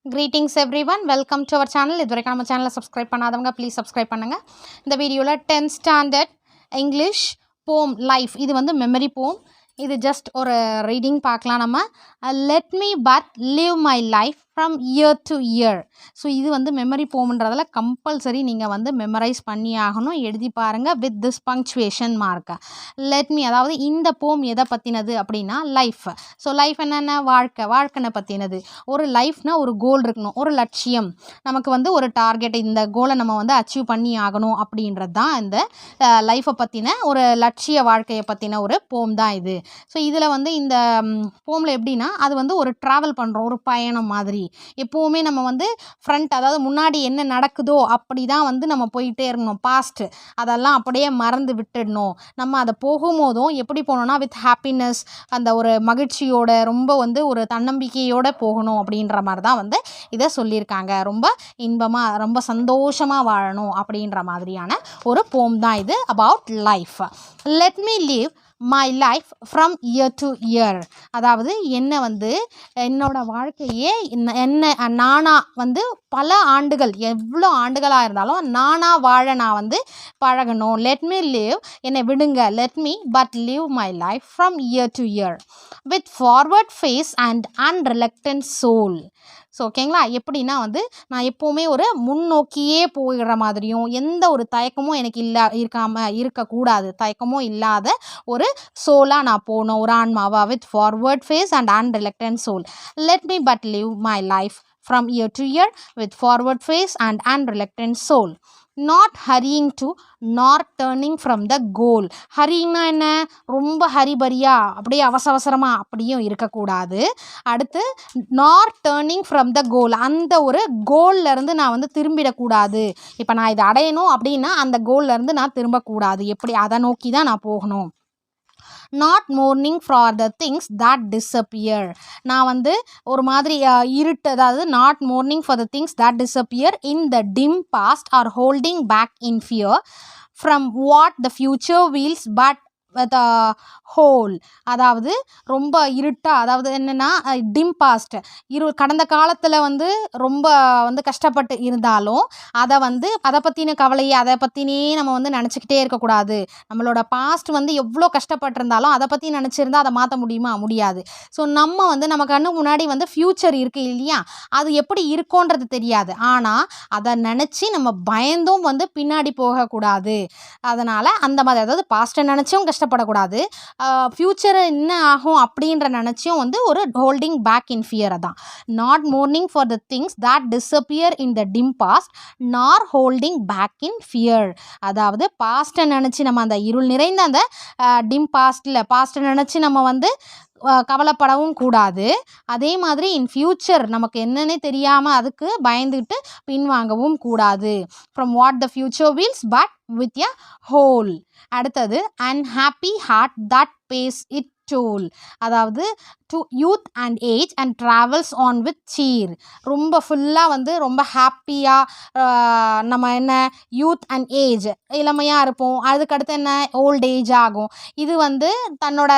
Greetings everyone, welcome to our channel. இதுவரைக்கும் நம்ம சேனலை சப்ஸ்கிரைப் பண்ணாதவங்க ப்ளீஸ் சப்ஸ்கிரைப் பண்ணுங்கள். இந்த வீடியோவில் 10th standard இங்கிலீஷ் போம் லைஃப், இது வந்து மெமரி போம். இது ஜஸ்ட் ஒரு ரீடிங் பார்க்கலாம் நம்ம. Let me but live my life from year to year. So இது வந்து மெமரி போம்ன்றதில் கம்பல்சரி நீங்கள் வந்து மெமரைஸ் பண்ணி ஆகணும். எழுதி பாருங்கள் with this punctuation mark. Let me, அதாவது இந்த போம் எதை பற்றினது அப்படின்னா லைஃப். ஸோ லைஃப் என்னென்ன, வாழ்க்கைனை பற்றினது. ஒரு லைஃப்னால் ஒரு கோல் இருக்கணும், ஒரு லட்சியம், நமக்கு வந்து ஒரு டார்கெட், இந்த கோலை நம்ம வந்து அச்சீவ் பண்ணி ஆகணும் அப்படின்றது தான் இந்த லைஃப்பை பற்றின ஒரு லட்சிய வாழ்க்கையை பற்றின ஒரு போம் தான் இது. ஸோ இதில் வந்து இந்த போமில் எப்படின்னா, அது வந்து ஒரு ட்ராவல் பண்ணுறோம், ஒரு பயணம் மாதிரி. எப்போவுமே நம்ம வந்து ஃப்ரண்ட், அதாவது முன்னாடி என்ன நடக்குதோ அப்படி தான் வந்து நம்ம போயிட்டே இருக்கணும். பாஸ்ட்டு அதெல்லாம் அப்படியே மறந்து விட்டுடணும். நம்ம அதை போகும்போதும் எப்படி போகணுன்னா வித் ஹாப்பினஸ், அந்த ஒரு மகிழ்ச்சியோட, ரொம்ப வந்து ஒரு தன்னம்பிக்கையோடு போகணும் அப்படின்ற மாதிரி தான் வந்து இதை சொல்லியிருக்காங்க. ரொம்ப இன்பமாக, ரொம்ப சந்தோஷமாக வாழணும் அப்படின்ற மாதிரியான ஒரு போம் தான் இது about life. Let me live my life from year to year. அதாவது என்ன வந்து என்னோட வாழ்க்கையே என்ன நானாக வந்து பல ஆண்டுகள், எவ்வளோ ஆண்டுகளாக இருந்தாலும் நானாக வாழ நான் வந்து பழகணும். லெட் மீ லிவ், என்னை விடுங்க. Let me but live my life from year to year with forward face and unreluctant soul. So ஓகேங்களா, எப்படின்னா வந்து நான் எப்போவுமே ஒரு முன்னோக்கியே போயிடுற மாதிரியும், எந்த ஒரு தயக்கமும் எனக்கு இருக்கக்கூடாது. தயக்கமும் இல்லாத ஒரு சோலாக நான் போகணும், ஒரு ஆன்மாவா. With forward face and unreluctant soul. Let me but live my life from year to year with forward face and unreluctant soul, not hurrying to nor turning from the goal. ஹரிங்னா என்ன, ரொம்ப ஹரிபரியா அப்படியே அவசரமாக அப்படியும் இருக்கக்கூடாது. அடுத்து nor turning from the goal, அந்த ஒரு கோல்லேருந்து நான் வந்து திரும்பிடக்கூடாது. இப்போ நான் இதை அடையணும் அப்படின்னா அந்த கோல்லேருந்து நான் திரும்பக்கூடாது. எப்படி, அதை நோக்கி தான் நான் போகணும். Not mourning for the things that disappear. நான் வந்து ஒரு மாதிரி இருட்டு, அதாவது not mourning for the things that disappear in the dim past or holding back in fear from what the future wills, but with a whole. அதாவது ரொம்ப இருட்டாக, அதாவது என்னென்னா டிம் பாஸ்ட், கடந்த காலத்தில் வந்து ரொம்ப வந்து கஷ்டப்பட்டு இருந்தாலும் அதை பற்றின கவலையை, அதை பற்றினே நம்ம வந்து நினச்சிக்கிட்டே இருக்கக்கூடாது. நம்மளோட பாஸ்ட் வந்து எவ்வளோ கஷ்டப்பட்டிருந்தாலும் அதை பற்றி நினச்சிருந்தா அதை மாற்ற முடியாது. ஸோ நம்ம வந்து நம்ம கண்ணு முன்னாடி வந்து ஃப்யூச்சர் இருக்குது இல்லையா, அது எப்படி இருக்கோன்றது தெரியாது. ஆனால் அதை நினச்சி நம்ம பயந்தும் வந்து பின்னாடி போகக்கூடாது. அதனால் அந்த மாதிரி, அதாவது பாஸ்ட்டை நினச்சும் கஷ்டப்படக்கூடாது, ஃப்யூச்சரை என்ன ஆகும் அப்படின்ற நினச்சியும் வந்து ஒரு ஹோல்டிங் பேக் இன் ஃபியரை தான். Not mourning for the things that disappear in the dim past nor holding back in fear. அதாவது பாஸ்ட்டை நினச்சி நம்ம அந்த இருள் நிறைந்த அந்த டிம் பாஸ்ட்டை நினச்சி நம்ம வந்து கவலைப்படவும் கூடாது. அதே மாதிரி இன் ஃப்யூச்சர் நமக்கு என்னன்னே தெரியாமல் அதுக்கு பயந்துக்கிட்டு பின்வாங்கவும் கூடாது. From what the future veils but with a whole. அடுத்தது and happy heart that pays it toll. அதாவது to youth and age and travels on with cheer. ரொம்ப ஃபுல்லாக வந்து ரொம்ப ஹாப்பியாக நம்ம என்ன யூத் அண்ட் ஏஜ், இளமையாக இருப்போம். அதுக்கடுத்து என்ன ஓல்ட் ஏஜ் ஆகும். இது வந்து தன்னோட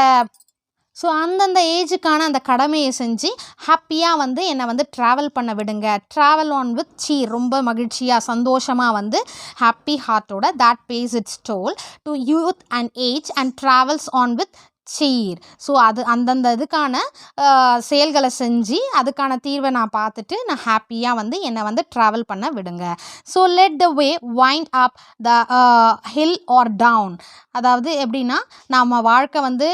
ஸோ அந்தந்த ஏஜுக்கான அந்த கடமையை செஞ்சு ஹாப்பியாக வந்து என்னை வந்து ட்ராவல் பண்ண விடுங்க. ட்ராவல் ஆன் வித் சீர், ரொம்ப மகிழ்ச்சியாக சந்தோஷமாக வந்து ஹாப்பி ஹார்ட்டோட that pays its toll to youth and age and travels on with cheer. So அது அந்தந்த இதுக்கான செயல்களை செஞ்சு அதுக்கான தீர்வை நான் பார்த்துட்டு நான் ஹாப்பியாக வந்து என்னை வந்து ட்ராவல் பண்ண விடுங்க. So let the way wind up the hill or down. அதாவது எப்படின்னா, நம்ம வாழ்க்கை வந்து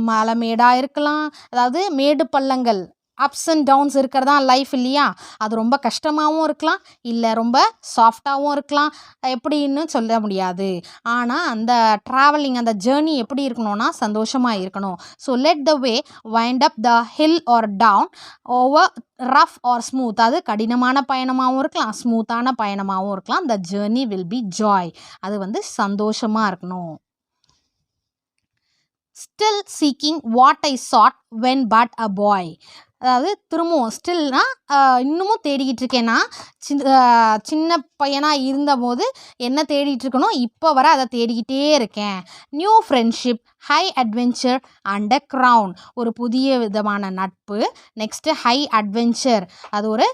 மலை மேடாக இருக்கலாம், அதாவது மேடு பள்ளங்கள், அப்ஸ் அண்ட் டவுன்ஸ் இருக்கிறதா லைஃப் இல்லையா. அது ரொம்ப கஷ்டமாகவும் இருக்கலாம், இல்லை ரொம்ப சாஃப்டாகவும் இருக்கலாம், எப்படின்னு சொல்ல முடியாது. ஆனால் அந்த ட்ராவலிங், அந்த ஜேர்னி எப்படி இருக்கணும்னா சந்தோஷமாக இருக்கணும். So let the way wind up the hill or down over rough or smooth. அது கடினமான பயணமாகவும் இருக்கலாம், ஸ்மூத்தான பயணமாகவும் இருக்கலாம். The journey will be joy. அது வந்து சந்தோஷமாக இருக்கணும். Still seeking what I sought when but a boy. அதாவது திரும்பவும் ஸ்டில்னா இன்னமும் தேடிக்கிட்டு இருக்கேன்னா, சின்ன பையனாக இருந்தபோது என்ன தேடிகிட்டு இருக்கணும், இப்போ வர அதை தேடிக்கிட்டே இருக்கேன். New friendship high adventure and a crown, ஒரு புதிய விதமான நட்பு. நெக்ஸ்ட்டு ஹை அட்வென்ச்சர், அது ஒரு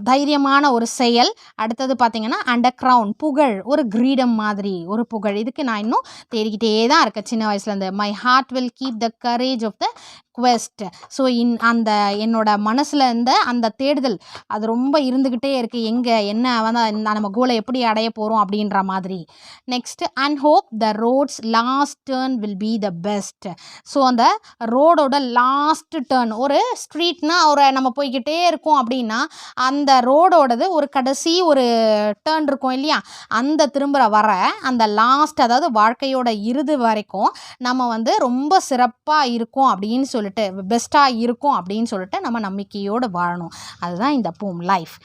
தைரியமான ஒரு செயல். அடுத்தது பார்த்திங்கன்னா அண்ட் அ க்ரௌன், புகழ், ஒரு கிரீடம் மாதிரி ஒரு புகழ். இதுக்கு நான் இன்னும் தேடிக்கிட்டே தான் இருக்கேன் சின்ன வயசுலேருந்து. My heart will keep the courage of the quest. So அந்த என்னோட மனசில் இருந்த அந்த தேடுதல் அது ரொம்ப இருந்துக்கிட்டே இருக்குது. எங்கே என்ன வந்து நம்ம கோலை எப்படி அடைய போகிறோம் அப்படின்ற மாதிரி. Next and hope the roads last turn will be the best. So அந்த ரோடோட லாஸ்ட் டேர்ன், ஒரு ஸ்ட்ரீட்னா நம்ம போய்கிட்டே இருக்கோம் அப்படின்னா அந்த ரோடோடது ஒரு கடைசி ஒரு டேர்ன் இருக்கும் இல்லையா, அந்த திரும்புகிற வர அந்த லாஸ்ட், அதாவது வாழ்க்கையோட இறுதி வரைக்கும் நம்ம வந்து ரொம்ப சிறப்பாக இருக்கும் அப்படின்னு சொல்லிட்டு, பெஸ்ட்டாக இருக்கும் அப்படின்னு சொல்லிட்டு நம்ம நம்பிக்கையோடு வாழணும். அதுதான் இந்த போம் life.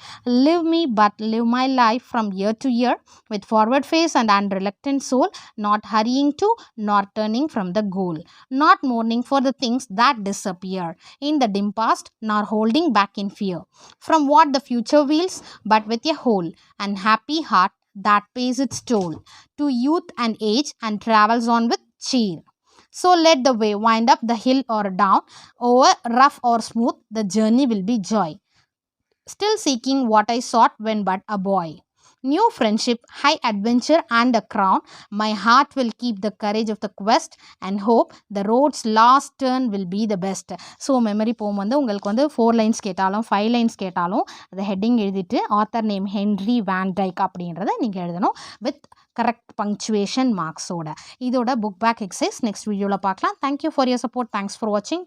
Live me but live my life from year to year with forward face and unreluctant soul, not hurrying to nor turning from the goal, not mourning for the things that disappear in the dim past, nor holding back in fear from what the future wields, but with a whole and happy heart that pays its toll to youth and age and travels on with cheer. So let the way wind up the hill or down, over rough or smooth, the journey will be joy. Still seeking what I sought when but a boy. New friendship, high adventure and a crown. My heart will keep the courage of the quest and hope the road's last turn will be the best. So memory போம் வந்து உங்களுக்கு வந்து 4 lines கேட்டாலும் 5 lines கேட்டாலும் அதை heading எழுதிட்டு author name Henry van டைக் அப்படின்றத நீங்கள் எழுதணும் வித் கரெக்ட் பங்க்சுவேஷன் மார்க்ஸோட. இதோட புக் பேக் எக்ஸசைஸ் நெக்ஸ்ட் வீடியோவில் பார்க்கலாம். Thank you for your support. Thanks for வாட்சிங்.